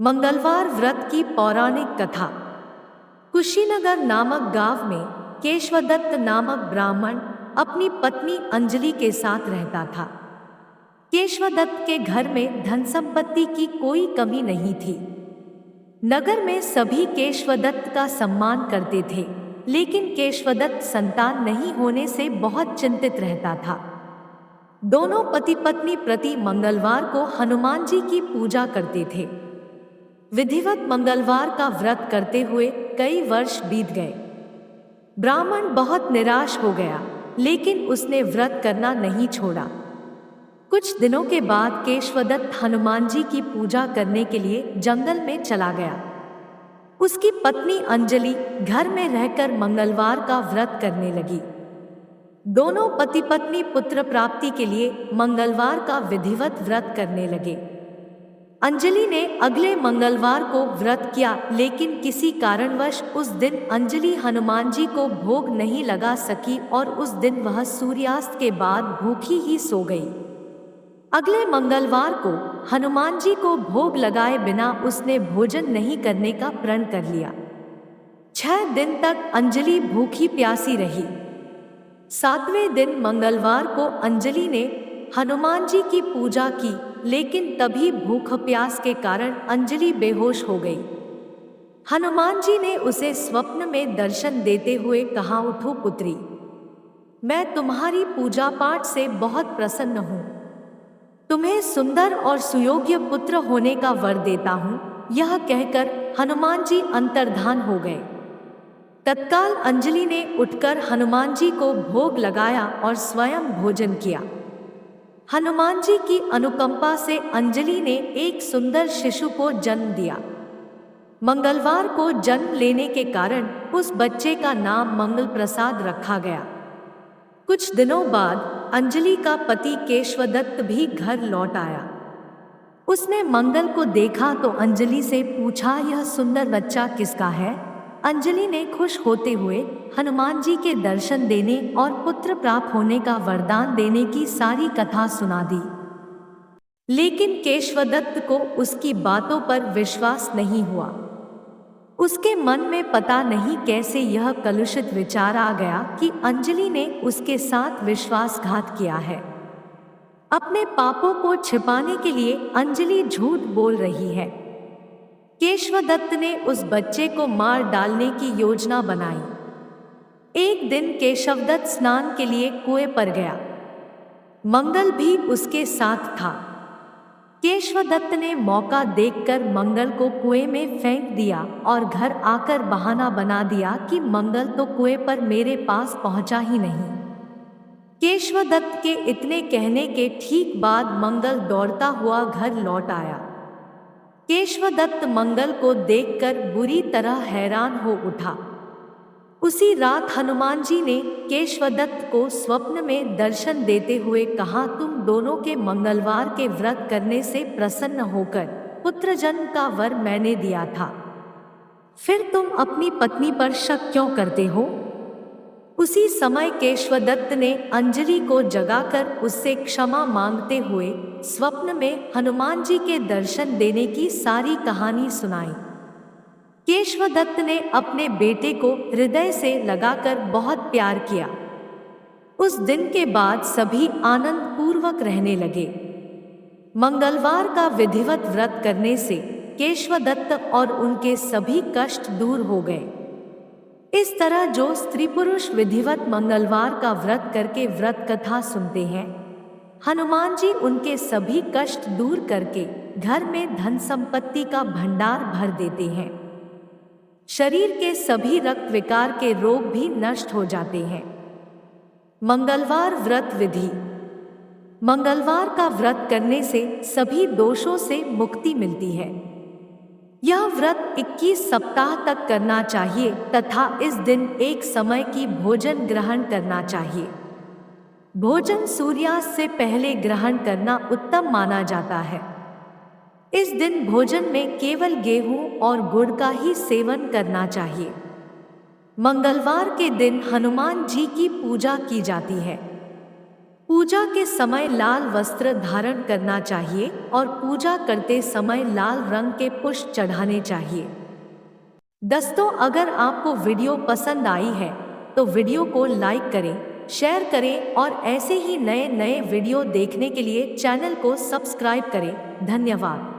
मंगलवार व्रत की पौराणिक कथा। कुशीनगर नामक गांव में केशवदत्त नामक ब्राह्मण अपनी पत्नी अंजलि के साथ रहता था। केशवदत्त के घर में धन संपत्ति की कोई कमी नहीं थी। नगर में सभी केशवदत्त का सम्मान करते थे, लेकिन केशवदत्त संतान नहीं होने से बहुत चिंतित रहता था। दोनों पति पत्नी प्रति मंगलवार को हनुमान जी की पूजा करते थे। विधिवत मंगलवार का व्रत करते हुए कई वर्ष बीत गए। ब्राह्मण बहुत निराश हो गया, लेकिन उसने व्रत करना नहीं छोड़ा। कुछ दिनों के बाद केशवदत्त हनुमान जी की पूजा करने के लिए जंगल में चला गया। उसकी पत्नी अंजलि घर में रहकर मंगलवार का व्रत करने लगी। दोनों पति पत्नी पुत्र प्राप्ति के लिए मंगलवार का विधिवत व्रत करने लगे। अंजलि ने अगले मंगलवार को व्रत किया, लेकिन किसी कारणवश उस दिन अंजलि हनुमान जी को भोग नहीं लगा सकी और उस दिन वह सूर्यास्त के बाद भूखी ही सो गई। अगले मंगलवार को हनुमान जी को भोग लगाए बिना उसने भोजन नहीं करने का प्रण कर लिया। 6 दिन तक अंजलि भूखी प्यासी रही। 7वें दिन मंगलवार को अंजलि ने हनुमान जी की पूजा की, लेकिन तभी भूख प्यास के कारण अंजलि बेहोश हो गई। हनुमान जी ने उसे स्वप्न में दर्शन देते हुए कहा, उठो पुत्री, मैं तुम्हारी पूजा पाठ से बहुत प्रसन्न हूँ। तुम्हें सुंदर और सुयोग्य पुत्र होने का वर देता हूँ। यह कहकर हनुमान जी अंतर्धान हो गए। तत्काल अंजलि ने उठकर हनुमान जी को भोग लगाया और स्वयं भोजन किया। हनुमान जी की अनुकंपा से अंजलि ने एक सुंदर शिशु को जन्म दिया। मंगलवार को जन्म लेने के कारण उस बच्चे का नाम मंगल प्रसाद रखा गया। कुछ दिनों बाद अंजलि का पति केशवदत्त भी घर लौट आया। उसने मंगल को देखा तो अंजलि से पूछा, यह सुंदर बच्चा किसका है? अंजलि ने खुश होते हुए हनुमान जी के दर्शन देने और पुत्र प्राप्त होने का वरदान देने की सारी कथा सुना दी। लेकिन केशवदत्त को उसकी बातों पर विश्वास नहीं हुआ। उसके मन में पता नहीं कैसे यह कलुषित विचार आ गया कि अंजलि ने उसके साथ विश्वासघात किया है। अपने पापों को छिपाने के लिए अंजलि झूठ बोल रही है। केशवदत्त ने उस बच्चे को मार डालने की योजना बनाई। एक दिन केशवदत्त स्नान के लिए कुएं पर गया। मंगल भी उसके साथ था। केशवदत्त ने मौका देखकर मंगल को कुएं में फेंक दिया और घर आकर बहाना बना दिया कि मंगल तो कुएं पर मेरे पास पहुंचा ही नहीं। केशवदत्त के इतने कहने के ठीक बाद मंगल दौड़ता हुआ घर लौट आया। केशवदत्त मंगल को देखकर बुरी तरह हैरान हो उठा। उसी रात हनुमान जी ने केशवदत्त को स्वप्न में दर्शन देते हुए कहा, तुम दोनों के मंगलवार के व्रत करने से प्रसन्न होकर पुत्र जन्म का वर मैंने दिया था, फिर तुम अपनी पत्नी पर शक क्यों करते हो? उसी समय केशवदत्त ने अंजलि को जगाकर उससे क्षमा मांगते हुए स्वप्न में हनुमान जी के दर्शन देने की सारी कहानी सुनाई। केशवदत्त ने अपने बेटे को हृदय से लगाकर बहुत प्यार किया। उस दिन के बाद सभी आनंद पूर्वक रहने लगे। मंगलवार का विधिवत व्रत करने से केशवदत्त और उनके सभी कष्ट दूर हो गए। इस तरह जो स्त्री पुरुष विधिवत मंगलवार का व्रत करके व्रत कथा सुनते हैं, हनुमान जी उनके सभी कष्ट दूर करके घर में धन संपत्ति का भंडार भर देते हैं। शरीर के सभी रक्त विकार के रोग भी नष्ट हो जाते हैं। मंगलवार व्रत विधि। मंगलवार का व्रत करने से सभी दोषों से मुक्ति मिलती है। यह व्रत 21 सप्ताह तक करना चाहिए तथा इस दिन एक समय की भोजन ग्रहण करना चाहिए। भोजन सूर्यास्त से पहले ग्रहण करना उत्तम माना जाता है। इस दिन भोजन में केवल गेहूं और गुड़ का ही सेवन करना चाहिए। मंगलवार के दिन हनुमान जी की पूजा की जाती है। पूजा के समय लाल वस्त्र धारण करना चाहिए और पूजा करते समय लाल रंग के पुष्प चढ़ाने चाहिए। दोस्तों, अगर आपको वीडियो पसंद आई है तो वीडियो को लाइक करें, शेयर करें और ऐसे ही नए नए वीडियो देखने के लिए चैनल को सब्सक्राइब करें। धन्यवाद।